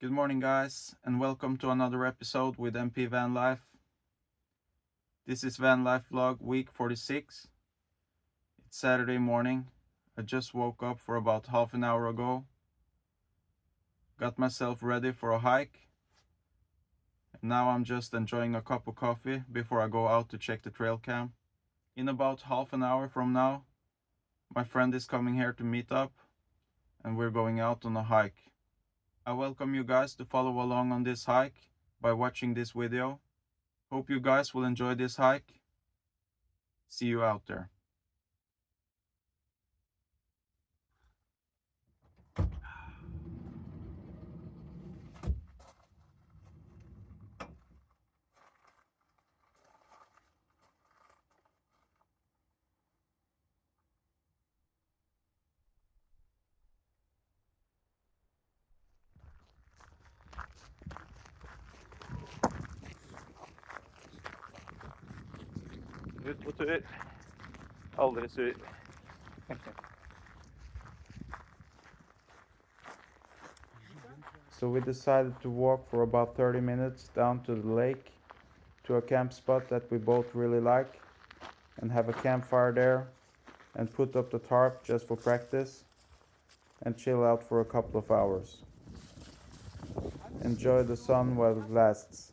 Good morning, guys, and welcome to another episode with MP Van Life. This is Van Life Vlog week 46. It's Saturday morning. I just woke up for about half an hour ago, got myself ready for a hike, and now I'm just enjoying a cup of coffee before I go out to check the trail cam. In about half an hour from now, my friend is coming here to meet up, and we're going out on a hike. I welcome you guys to follow along on this hike by watching this video. Hope you guys will enjoy this hike. See you out there. Ut på tur. Aldri sur. So we decided to walk for about 30 minutes down to the lake to a camp spot that we both really like and have a campfire there and put up the tarp just for practice and chill out for a couple of hours. Enjoy the sun while it lasts.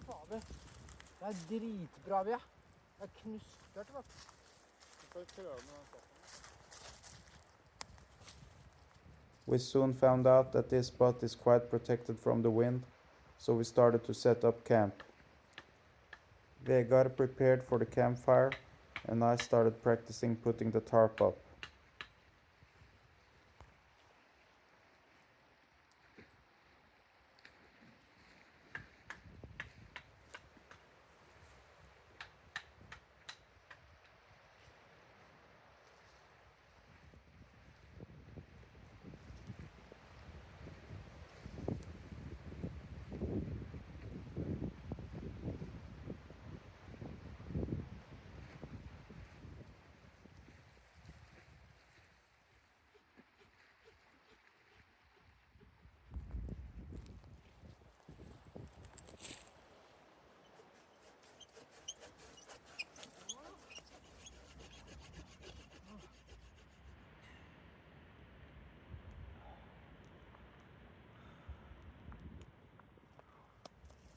Fader, det er dritbra, vi. Det er knusktørt, vet du. We soon found out that this spot is quite protected from the wind, so we started to set up camp. Vegard prepared for the campfire, and I started practicing putting the tarp up.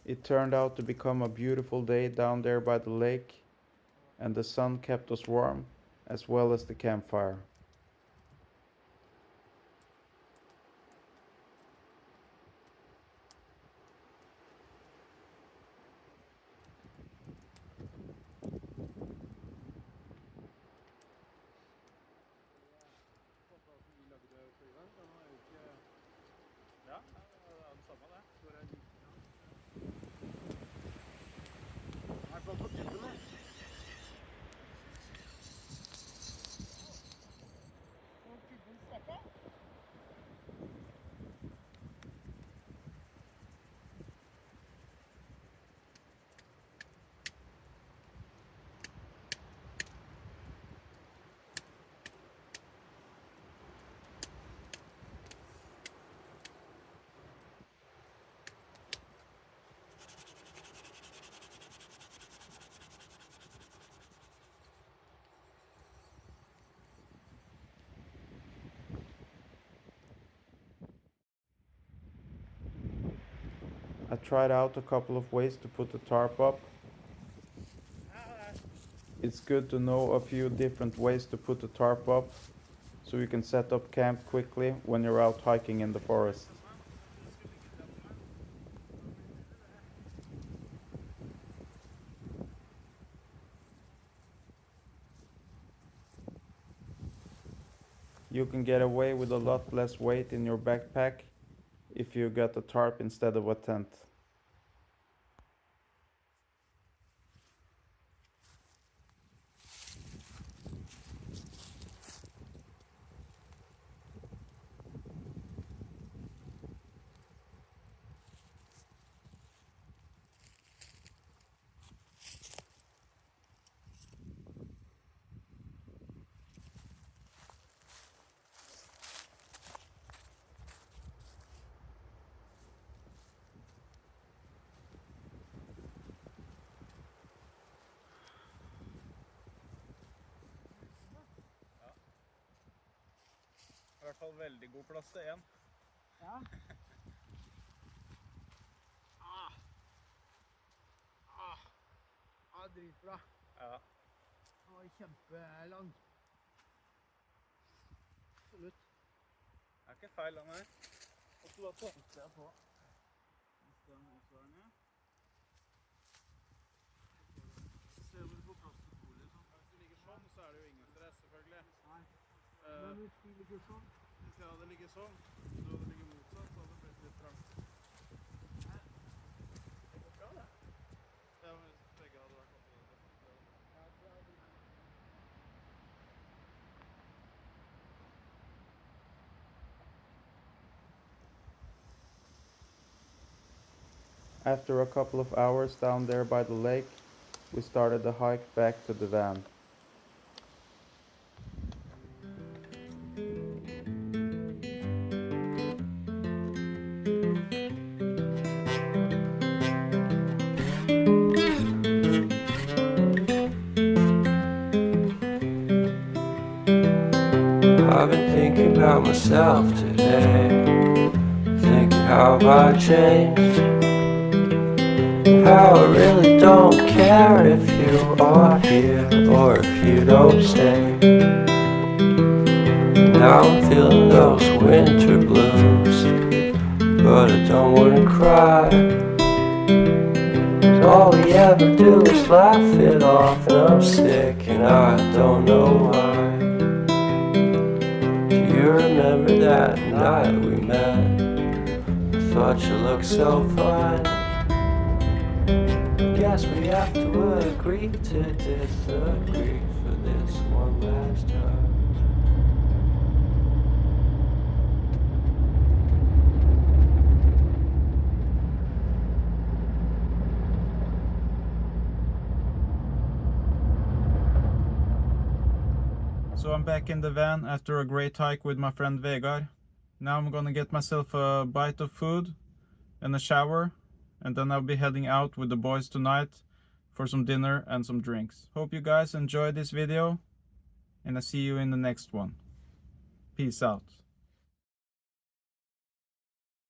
It turned out to become a beautiful day down there by the lake, and the sun kept us warm, as well as the campfire. I tried out a couple of ways to put the tarp up. It's good to know a few different ways to put the tarp up so you can set up camp quickly when you're out hiking in the forest. You can get away with a lot less weight in your backpack if you got a tarp instead of a tent. hvert fall veldig god plass til en. Ja. Dritbra. Ja. Den var kjempelang. Absolutt. Det er ikke feil, den her. Og så tenkte jeg på Hvis den også er ned. Se om du får plass til to, liksom. Hvis det ligger sånn, så er det jo ingen stress, selvfølgelig. Nei. Men hvis de ligger sånn? Hvis jeg hadde ligget sånn, så hadde det ligget motsatt, så hadde det blitt litt trangt. Det går bra, det. Ja, men hvis begge hadde vært oppe i det. After a couple of hours down there by the lake, we started the hike back to the van. I've been thinking about myself today, thinking how I changed, how I really don't care if you are here or if you don't stay. Now I'm feeling those winter blues, but I don't wanna cry. 'Cause all we ever do is laugh it off, and I'm sick and I don't know why. You remember that night we met? I thought you looked so fine. Guess we have to agree to disagree for this one last time. So I'm back in the van after a great hike with my friend Vegard. Now I'm gonna get myself a bite of food and a shower, and then I'll be heading out with the boys tonight for some dinner and some drinks. Hope you guys enjoyed this video, and I'll see you in the next one. Peace out.